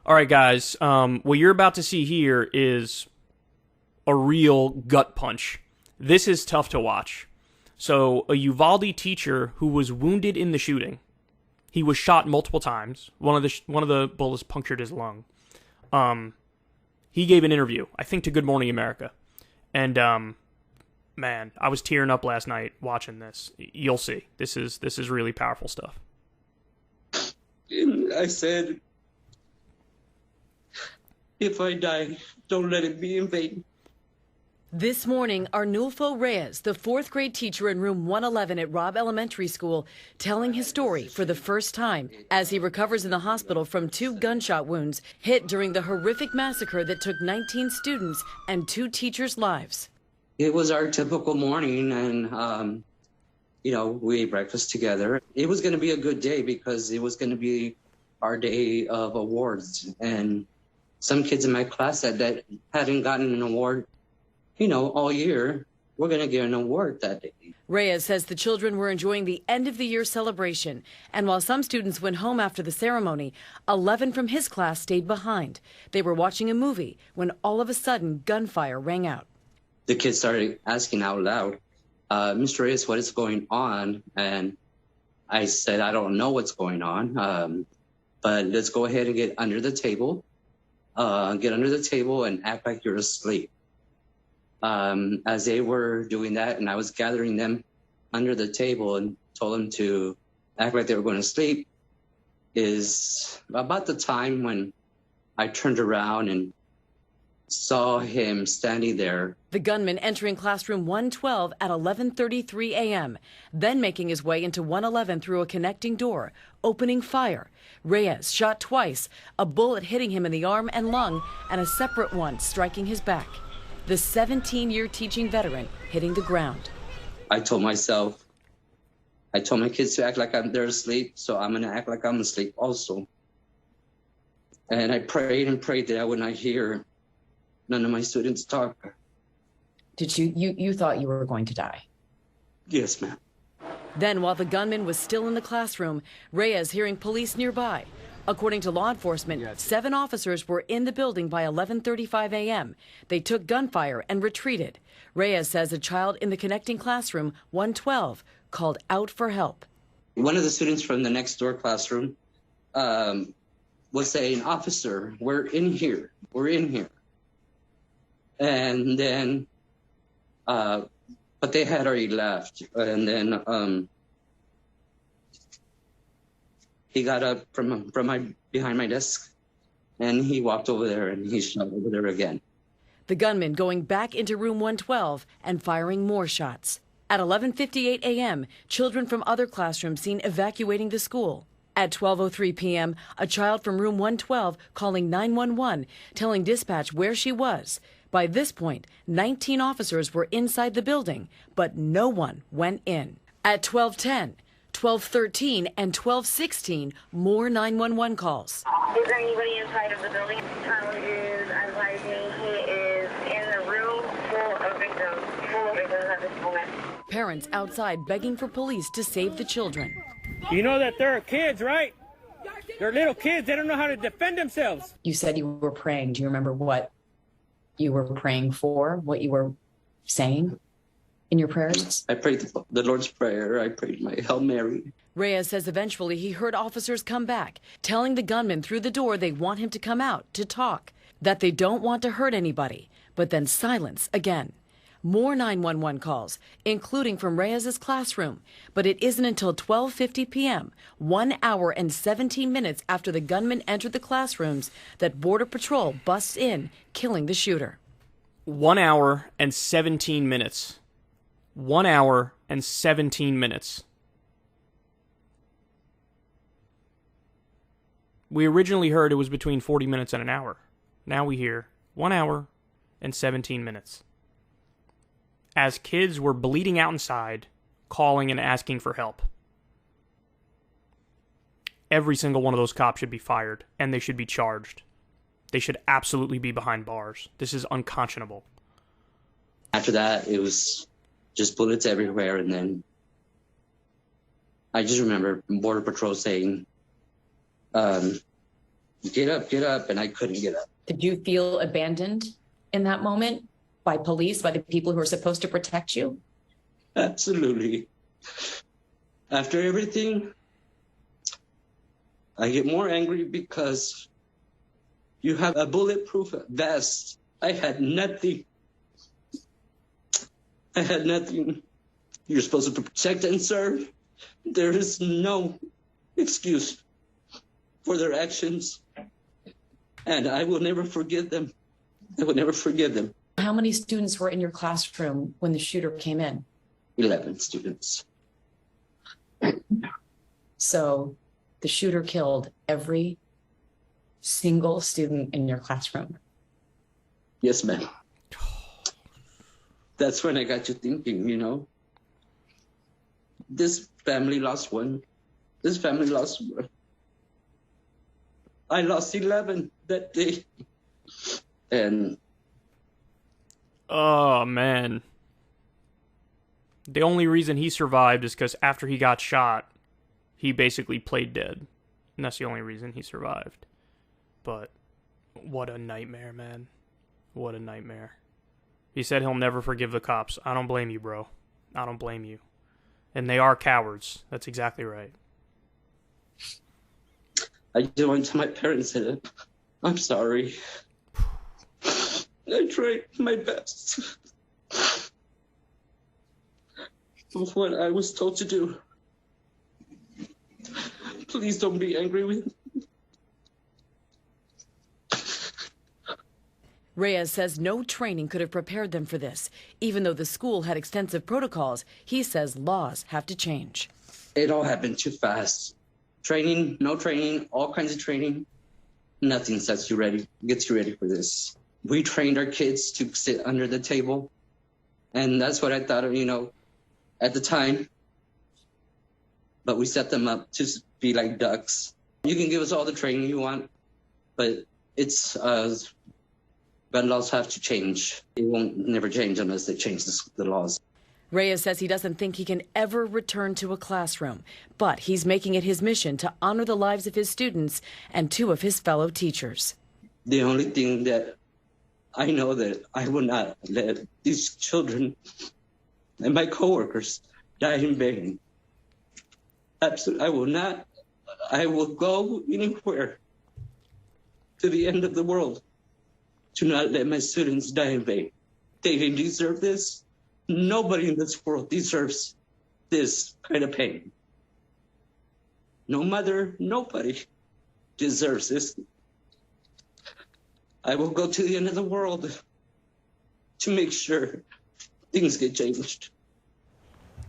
All right, guys. What you're about to see here is a real gut punch. This is tough to watch. So, a Uvalde teacher who was wounded in the shooting. He was shot multiple times. One of the bullets punctured his lung. He gave an interview, I think, to Good Morning America, and man, I was tearing up last night watching this. You'll see. This is really powerful stuff. I said, if I die, don't let it be in vain. This morning, Arnulfo Reyes, the fourth grade teacher in room 111 at Robb Elementary School, telling his story for the first time as he recovers in the hospital from 2 gunshot wounds hit during the horrific massacre that took 19 students and 2 teachers' lives. It was our typical morning, and, we ate breakfast together. It was going to be a good day because it was going to be our day of awards. And some kids in my class that hadn't gotten an award all year, we're going to get an award that day. Reyes says the children were enjoying the end-of-the-year celebration, and while some students went home after the ceremony, 11 from his class stayed behind. They were watching a movie when all of a sudden gunfire rang out. The kids started asking out loud, Mr. Reyes, what is going on? And I said, I don't know what's going on, but let's go ahead and get under the table. Get under the table and act like you're asleep. As they were doing that, and I was gathering them under the table and told them to act like they were going to sleep, is about the time when I turned around and saw him standing there. The gunman entering classroom 112 at 11:33 a.m., then making his way into 111 through a connecting door, opening fire. Reyes shot twice, a bullet hitting him in the arm and lung, and a separate one striking his back. The 17-year teaching veteran hitting the ground. I told my kids to act like they're asleep, so I'm going to act like I'm asleep also. And I prayed and prayed that I would not hear none of my students talk. Did you thought you were going to die? Yes, ma'am. Then, while the gunman was still in the classroom, Reyes hearing police nearby. According to law enforcement, 7 officers were in the building by 11:35 a.m. They took gunfire and retreated. Reyes says a child in the connecting classroom, 112, called out for help. One of the students from the next door classroom was saying, "Officer, we're in here. We're in here." And then, but they had already left. And then he got up from behind my desk, and he walked over there, and he shot over there again. The gunman going back into room 112 and firing more shots. At 11:58 a.m., children from other classrooms seen evacuating the school. At 12:03 p.m., a child from room 112 calling 911, telling dispatch where she was. By this point, 19 officers were inside the building, but no one went in. At 12:10, 12:13, and 12:16, more 911 calls. Is there anybody inside of the building? Tyler is advising he is in the room full of victims at this moment. Parents outside begging for police to save the children. You know that they're kids, right? They're little kids. They don't know how to defend themselves. You said you were praying. Do you remember what you were praying for, what you were saying in your prayers? I prayed the Lord's Prayer. I prayed my Hail Mary. Reyes says eventually he heard officers come back, telling the gunman through the door they want him to come out to talk, that they don't want to hurt anybody, but then silence again. More 911 calls, including from Reyes's classroom, but it isn't until 12:50 p.m., 1 hour and 17 minutes after the gunman entered the classrooms, that Border Patrol busts in, killing the shooter. 1 hour and 17 minutes. 1 hour and 17 minutes. We originally heard it was between 40 minutes and an hour. Now we hear 1 hour and 17 minutes. As kids were bleeding out inside, calling and asking for help. Every single one of those cops should be fired, and they should be charged. They should absolutely be behind bars. This is unconscionable. After that, it was just bullets everywhere, and then I just remember Border Patrol saying, get up, and I couldn't get up. Did you feel abandoned in that moment by police, by the people who are supposed to protect you? Absolutely. After everything, I get more angry because you have a bulletproof vest. I had nothing. You're supposed to protect and serve. There is no excuse for their actions. And I will never forgive them. How many students were in your classroom when the shooter came in? 11 students. So the shooter killed every single student in your classroom. Yes, ma'am. That's when I got you thinking, this family lost one. I lost 11 that day. And oh, man. The only reason he survived is because after he got shot, he basically played dead. And that's the only reason he survived. But what a nightmare, man. What a nightmare. He said he'll never forgive the cops. I don't blame you, bro. I don't blame you. And they are cowards. That's exactly right. I just went to my parents and said, I'm sorry. I tried my best with what I was told to do. Please don't be angry with me. Reyes says no training could have prepared them for this. Even though the school had extensive protocols, he says laws have to change. It all happened too fast. Training, no training, all kinds of training. Nothing gets you ready for this. We trained our kids to sit under the table. And that's what I thought of, at the time. But we set them up to be like ducks. You can give us all the training you want, but but laws have to change. It won't never change unless they change the laws. Reyes says he doesn't think he can ever return to a classroom, but he's making it his mission to honor the lives of his students and 2 of his fellow teachers. The only thing that I know that I will not let these children and my coworkers die in vain. Absolutely, I will not. I will go anywhere to the end of the world to not let my students die in vain. They didn't deserve this. Nobody in this world deserves this kind of pain. No mother, nobody deserves this. I will go to the end of the world to make sure things get changed.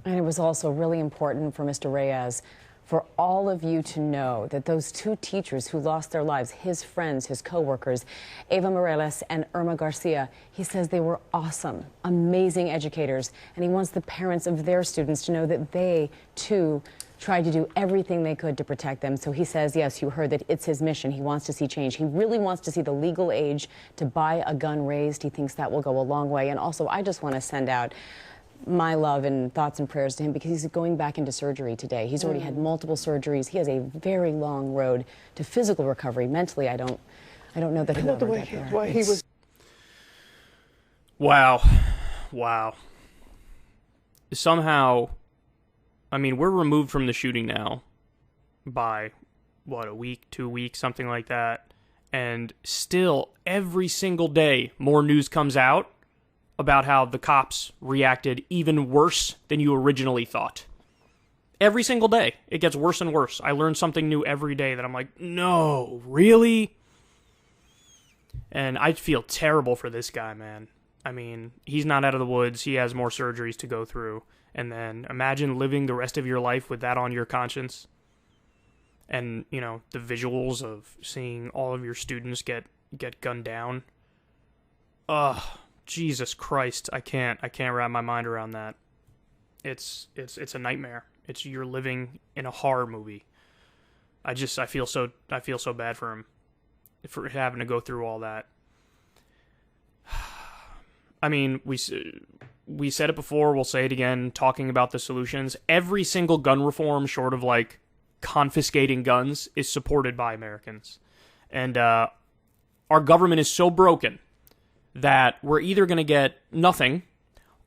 And it was also really important for Mr. Reyes for all of you to know that those 2 teachers who lost their lives, his friends, his co-workers, Eva Morales and Irma Garcia, he says they were awesome, amazing educators, and he wants the parents of their students to know that they, too, tried to do everything they could to protect them. So he says, yes, you heard that it's his mission. He wants to see change. He really wants to see the legal age to buy a gun raised. He thinks that will go a long way. And also, I just want to send out my love and thoughts and prayers to him because he's going back into surgery today. He's already had multiple surgeries. He has a very long road to physical recovery. Mentally, I don't know that he'll ever get there. Wow. Somehow, I mean, we're removed from the shooting now by, a week, 2 weeks, something like that. And still, every single day, more news comes out about how the cops reacted even worse than you originally thought. Every single day, it gets worse and worse. I learn something new every day that I'm like, no, really? And I feel terrible for this guy, man. I mean, he's not out of the woods. He has more surgeries to go through. And then imagine living the rest of your life with that on your conscience. And, the visuals of seeing all of your students get gunned down. Ugh. Jesus Christ, I can't wrap my mind around that. It's a nightmare. You're living in a horror movie. I feel so bad for him for having to go through all that. I mean, we said it before, we'll say it again, talking about the solutions. Every single gun reform short of confiscating guns is supported by Americans. And our government is so broken that we're either going to get nothing,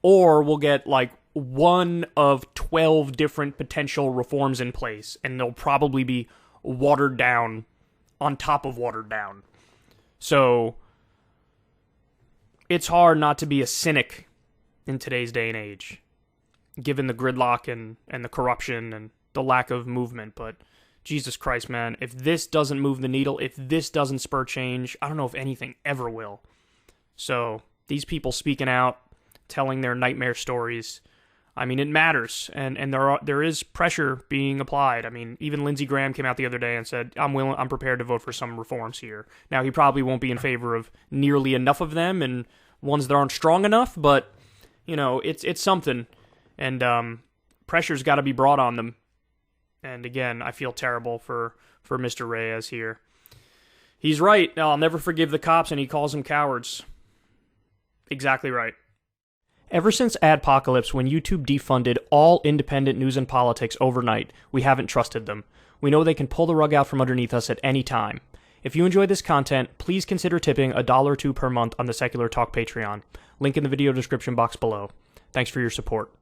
or we'll get like one of 12 different potential reforms in place, and they'll probably be watered down on top of watered down. So it's hard not to be a cynic in today's day and age, given the gridlock and the corruption and the lack of movement. But Jesus Christ, man, if this doesn't move the needle, if this doesn't spur change, I don't know if anything ever will. So these people speaking out, telling their nightmare stories, I mean, it matters, and there is pressure being applied. I mean, even Lindsey Graham came out the other day and said, I'm prepared to vote for some reforms here. Now, he probably won't be in favor of nearly enough of them and ones that aren't strong enough, but, you know, it's something, and pressure's got to be brought on them. And again, I feel terrible for Mr. Reyes here. He's right. I'll never forgive the cops, and he calls them cowards. Exactly right. Ever since Adpocalypse, when YouTube defunded all independent news and politics overnight, we haven't trusted them. We know they can pull the rug out from underneath us at any time. If you enjoy this content, please consider tipping $1 or $2 per month on the Secular Talk Patreon. Link in the video description box below. Thanks for your support.